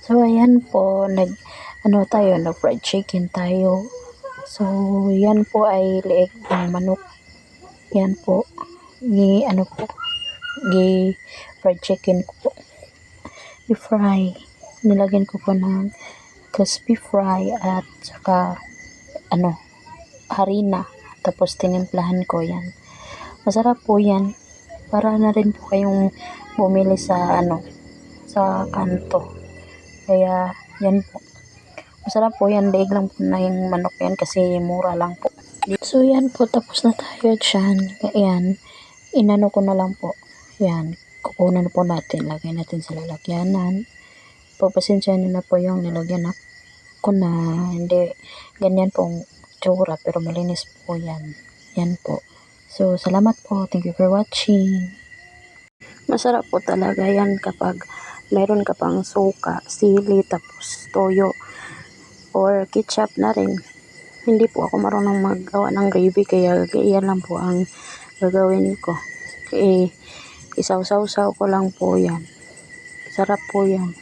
So ayan po, nag fried chicken tayo. So yan po ay leeg ng manok. Yan po, gi fried chicken ko po. I-fry. Nilagyan ko po ng crispy fry at saka harina. Tapos tinimplahan ko yan. Masarap po yan. Para na rin po kayong bumili sa sa kanto. Kaya yan po. Masarap po yan. Leeg lang po na yung manok yan kasi mura lang po. So yan po, tapos na tayo dyan. Ayan, inano ko na lang po. Yan, kukunan na po natin. Lagay natin sa lalagyanan. Pagpasensya na po yung nilagyan ko na hindi ganyan pong tsura pero malinis po yan. Yan po. So salamat po. Thank you for watching. Masarap po talaga yan kapag mayroon ka pang suka, sili, tapos toyo or ketchup na rin. Hindi po ako marunong maggawa ng gravy kaya yan lang po ang gagawin ko. Isaw-saw ko lang po yan. Sarap po yan.